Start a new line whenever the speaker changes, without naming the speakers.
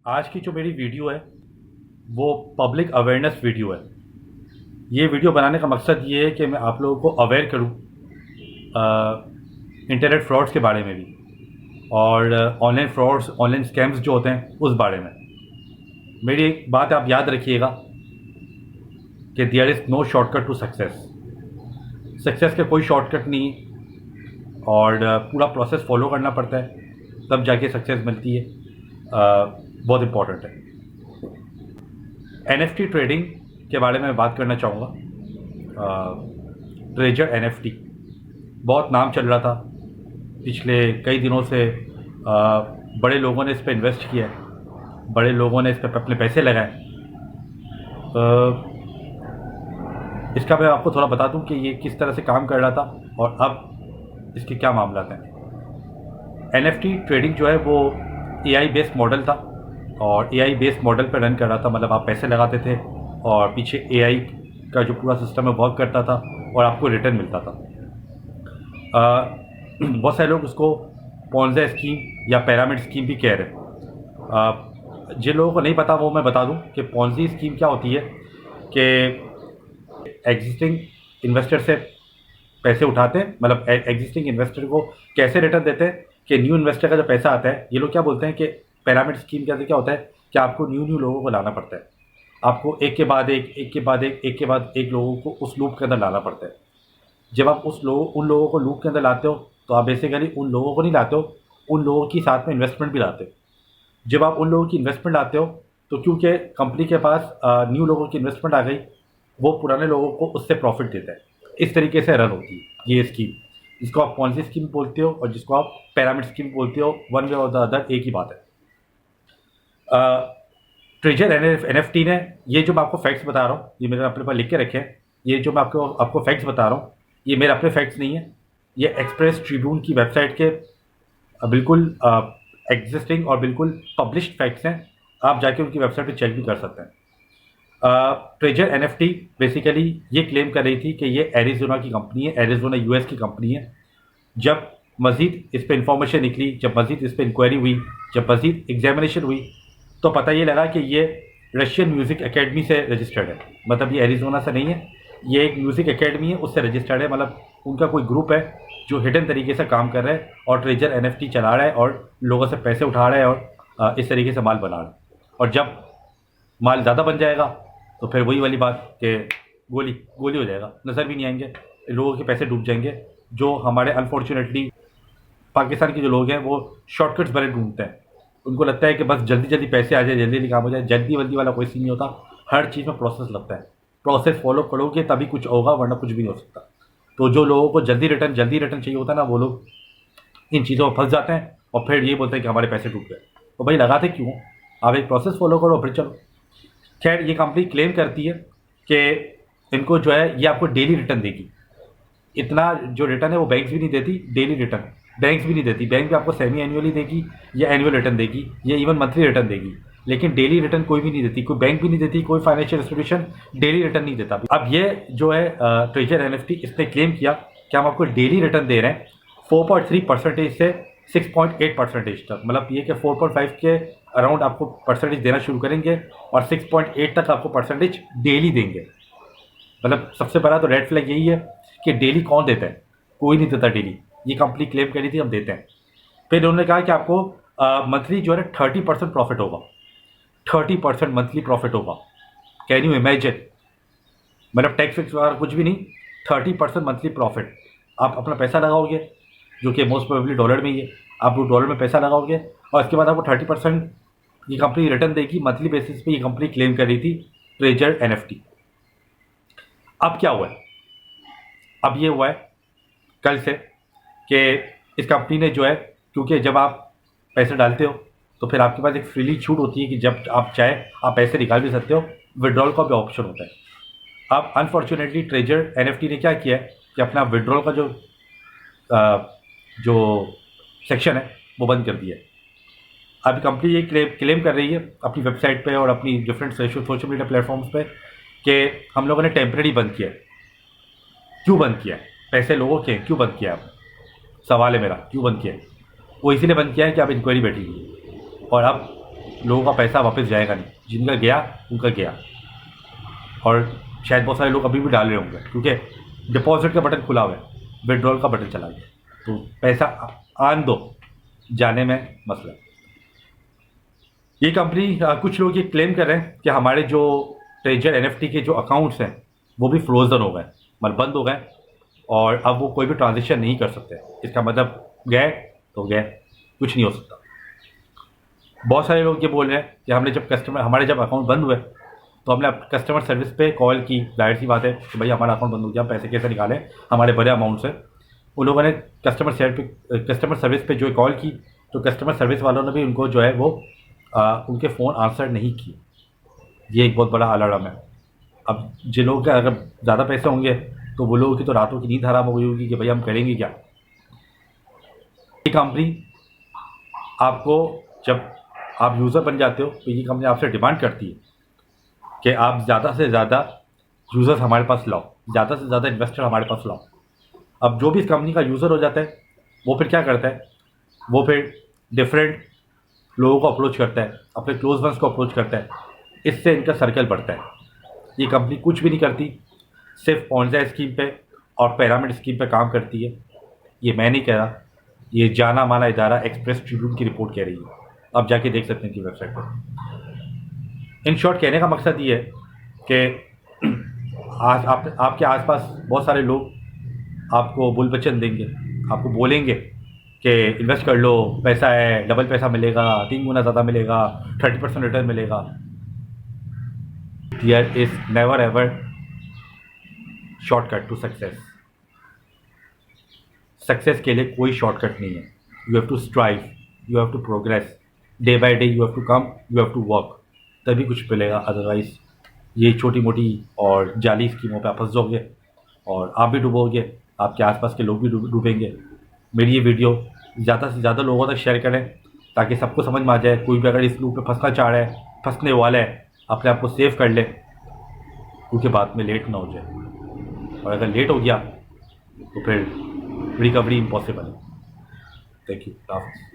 आज की जो मेरी वीडियो है वो पब्लिक अवेयरनेस वीडियो है। ये वीडियो बनाने का मकसद ये है कि मैं आप लोगों को अवेयर करूं इंटरनेट फ्रॉड्स के बारे में भी, और ऑनलाइन फ्रॉड्स, ऑनलाइन स्कैम्स जो होते हैं उस बारे में। मेरी एक बात आप याद रखिएगा कि there is no shortcut to success. Success का कोई शॉर्टकट नहीं है, और पूरा प्रोसेस फॉलो करना पड़ता है, तब जाके सक्सेस मिलती है। बहुत इम्पॉर्टेंट है। NFT ट्रेडिंग के बारे में बात करना चाहूँगा। ट्रेजर NFT बहुत नाम चल रहा था पिछले कई दिनों से। बड़े लोगों ने इस पर इन्वेस्ट किया है, बड़े लोगों ने इस पर अपने पैसे लगाए। इसका मैं आपको थोड़ा बता दूं कि ये किस तरह से काम कर रहा था और अब इसके क्या मामला हैं। NFT ट्रेडिंग जो है वो AI बेस्ड मॉडल था, और AI बेस्ड मॉडल पर रन कर रहा था। मतलब आप पैसे लगाते थे और पीछे AI का जो पूरा सिस्टम है वर्क करता था और आपको रिटर्न मिलता था। बहुत सारे लोग उसको पॉन्ज़ी स्कीम या पिरामिड स्कीम भी कह रहे हैं। जिन लोगों को नहीं पता वो मैं बता दूं कि पॉन्ज़ी स्कीम क्या होती है, कि एग्जिस्टिंग इन्वेस्टर से पैसे उठाते हैं, मतलब एग्जिस्टिंग इन्वेस्टर को कैसे रिटर्न देते हैं कि न्यू इन्वेस्टर का जो पैसा आता है, ये लोग क्या बोलते हैं कि पिरामिड स्कीम के अंदर क्या होता है कि आपको न्यू लोगों को लाना पड़ता है। आपको एक के बाद एक लोगों को उस लूप के अंदर लाना पड़ता है। जब आप उन लोगों को लूप के अंदर लाते हो तो आप बेसिकली उन लोगों को नहीं लाते हो, उन लोगों की साथ में इन्वेस्टमेंट भी लाते हो। जब आप उन लोगों की इन्वेस्टमेंट लाते हो तो क्योंकि कंपनी के पास न्यू लोगों की इन्वेस्टमेंट आ गई, वो पुराने लोगों को उससे प्रॉफिट देता है। इस तरीके से रन होती है ये स्कीम, जिसको आप पॉन्जी स्कीम बोलते हो और जिसको आप पिरामिड स्कीम बोलते हो। वन वे और द अदर एक ही बात है। ट्रेजर NFT ने, ये जो मैं आपको फैक्ट्स बता रहा हूँ, ये मैंने अपने पास लिख के रखे हैं। ये जो मैं आपको फैक्ट्स बता रहा हूँ, ये मेरे अपने फैक्ट्स नहीं है। ये एक्सप्रेस ट्रिब्यून की वेबसाइट के बिल्कुल एग्जिस्टिंग और बिल्कुल पब्लिश्ड फैक्ट्स हैं। आप जाके उनकी वेबसाइट पे चेक भी कर सकते हैं। ट्रेजर NFT बेसिकली ये क्लेम कर रही थी कि ये एरिजोना की कंपनी है, एरिजोना US की कंपनी है। जब मज़ीद इस पर इंफॉर्मेशन निकली, जब मज़ीद इस पर इंक्वायरी हुई, जब मज़ीद एग्जामिनेशन हुई, तो पता ये लगा कि ये रशियन म्यूज़िक एकेडमी से रजिस्टर्ड है। मतलब ये एरिजोना से नहीं है, ये एक म्यूज़िक एकेडमी है, उससे रजिस्टर्ड है। मतलब उनका कोई ग्रुप है जो हिडन तरीके से काम कर रहा है और ट्रेजर NFT चला रहा है और लोगों से पैसे उठा रहा है और इस तरीके से माल बना रहा है। और जब माल ज़्यादा बन जाएगा तो फिर वही वाली बात कि गोली गोली हो जाएगा, नज़र भी नहीं आएंगे, लोगों के पैसे डूब जाएंगे। जो हमारे अनफॉर्चुनेटली पाकिस्तान के जो लोग हैं वो शॉर्टकट्स बड़े ढूंढते हैं। उनको लगता है कि बस जल्दी जल्दी पैसे आ जाए, जल्दी जल्दी काम हो जाए। जल्दी वल्दी वाला कोई सीन नहीं होता, हर चीज़ में प्रोसेस लगता है। प्रोसेस फॉलो करोगे तभी कुछ होगा, वरना कुछ भी नहीं हो सकता। तो जो लोगों को जल्दी रिटर्न चाहिए होता है ना, वो लोग इन चीज़ों में फंस जाते हैं और फिर ये बोलते हैं कि हमारे पैसे डूब गए। तो भाई लगाते क्यों? आप एक प्रोसेस फॉलो करो फिर चलो। खैर, ये कंपनी क्लेम करती है कि इनको जो है ये आपको डेली रिटर्न देगी। इतना जो रिटर्न है वो बैंक्स भी नहीं देती, डेली रिटर्न बैंक्स भी नहीं देती। बैंक भी आपको सेमी एनुअली देगी या एनुअल रिटर्न देगी या इवन मंथली रिटर्न देगी, लेकिन डेली रिटर्न कोई भी नहीं देती। कोई बैंक भी नहीं देती, कोई फाइनेंशियल इंस्टीट्यूशन डेली रिटर्न नहीं देता। अब ये जो है ट्रेजर NFT, इसने क्लेम किया कि हम आपको डेली रिटर्न दे रहे हैं 4.3% से 6.8% तक। मतलब ये कि 4.5 के अराउंड आपको परसेंटेज देना शुरू करेंगे और 6.8 तक आपको परसेंटेज डेली देंगे। मतलब सबसे बड़ा तो रेड फ्लैग यही है कि डेली कौन देता है? कोई नहीं देता डेली। ये कंपनी क्लेम करी थी हम देते हैं। फिर उन्होंने कहा कि आपको मंथली जो है 30% प्रॉफिट होगा, 30% मंथली प्रॉफिट होगा। Can you imagine? मतलब टैक्स फिक्स वगैरह कुछ भी नहीं, 30% मंथली प्रॉफिट। आप अपना पैसा लगाओगे जो कि मोस्ट प्रोबेबली डॉलर में ही है, आप डॉलर में पैसा लगाओगे और इसके बाद आपको 30% ये कंपनी रिटर्न देगी मंथली बेसिस पे। ये कंपनी क्लेम कर रही थी ट्रेजर NFT। अब क्या हुआ है? अब ये हुआ है कल से कि इस कंपनी ने जो है, क्योंकि जब आप पैसे डालते हो तो फिर आपके पास एक फ्रीली छूट होती है कि जब आप चाहे आप पैसे निकाल भी सकते हो, विड्रॉल का भी ऑप्शन होता है। अब अनफॉर्चुनेटली ट्रेजर NFT ने क्या किया है कि अपना विड्रॉल का जो सेक्शन है वो बंद कर दिया है। अभी कंपनी ये क्लेम कर रही है अपनी वेबसाइट पे और अपनी डिफरेंट सोशल मीडिया प्लेटफॉर्म्स पे कि हम लोगों ने टेम्प्रेरी बंद किया है। क्यों बंद किया है? पैसे लोगों के क्यों बंद किया? आप सवाल है मेरा, क्यों बंद किया है? वो इसीलिए बंद किया है कि अब इंक्वायरी बैठी हुई है और अब लोगों का पैसा वापस जाएगा नहीं, जिनका गया उनका गया। और शायद बहुत सारे लोग अभी भी डाल रहे होंगे, क्योंकि डिपॉजिट का बटन खुला हुआ है, विड्रॉल का बटन चला गया, तो पैसा आन दो, जाने में मसला। ये कंपनी, कुछ लोग ये क्लेम कर रहे हैं कि हमारे जो ट्रेजर NFT के जो अकाउंट्स हैं वो भी फ्रोजन हो गए, मतलब बंद हो गए, और अब वो कोई भी ट्रांजेक्शन नहीं कर सकते। इसका मतलब गए तो गए, कुछ नहीं हो सकता। बहुत सारे लोग ये बोल रहे हैं कि हमारे जब अकाउंट बंद हुए तो हमने कस्टमर सर्विस पे कॉल की, जाहिर सी बात है कि भाई हमारा अकाउंट बंद हो गया, पैसे कैसे निकालें हमारे बड़े अमाउंट से। उन लोगों ने कस्टमर सर्विस पे जो कॉल की, तो कस्टमर सर्विस वालों ने भी उनको जो है वो उनके फ़ोन आंसर नहीं किए। ये एक बहुत बड़ा अलार्म है। अब जिन लोगों के अगर ज़्यादा पैसे होंगे तो वो लोगों की तो रातों की नींद हराम हो गई होगी कि भाई हम करेंगे क्या। ये कंपनी आपको, जब आप यूज़र बन जाते हो तो ये कंपनी आपसे डिमांड करती है कि आप ज़्यादा से ज़्यादा यूज़र्स हमारे पास लाओ, ज़्यादा से ज़्यादा इन्वेस्टर हमारे पास लाओ। अब जो भी इस कंपनी का यूज़र हो जाता है वो फिर क्या करता है, वो फिर डिफरेंट लोगों को अप्रोच करता है, अपने क्लोज वंस को अप्रोच करता है, इससे इनका सर्कल बढ़ता है। ये कंपनी कुछ भी नहीं करती, सिर्फ पॉन्ज़ी स्कीम पे और पिरामिड स्कीम पे काम करती है। ये मैं नहीं कह रहा, ये जाना माना इदारा एक्सप्रेस ट्रिब्यून की रिपोर्ट कह रही है, आप जाके देख सकते हैं इनकी वेबसाइट पर। इन शॉर्ट कहने का मकसद ये है कि आज आपके आसपास बहुत सारे लोग आपको बुल वचन देंगे, आपको बोलेंगे कि इन्वेस्ट कर लो, पैसा है, डबल पैसा मिलेगा, 3 गुना ज़्यादा मिलेगा, 30% रिटर्न मिलेगा। There is never ever shortcut to success. Success के लिए कोई शॉर्टकट नहीं है। You have to strive, you have to progress, day by day you have to come, you have to work, तभी कुछ मिलेगा। अदरवाइज ये छोटी मोटी और जाली स्कीमों पे आप फंस जाओगे और आप भी डूबोगे, आपके आसपास के लोग भी डूबेंगे। मेरी ये वीडियो ज़्यादा से ज़्यादा लोगों तक शेयर करें ताकि सबको समझ में आ जाए। कोई भी अगर इस लूप पे फंसना चाह रहा है, फंसने वाला है, अपने आप को सेव कर ले, क्योंकि बाद में लेट ना हो जाए। और अगर लेट हो गया तो फिर रिकवरी इम्पॉसिबल है। Thank you.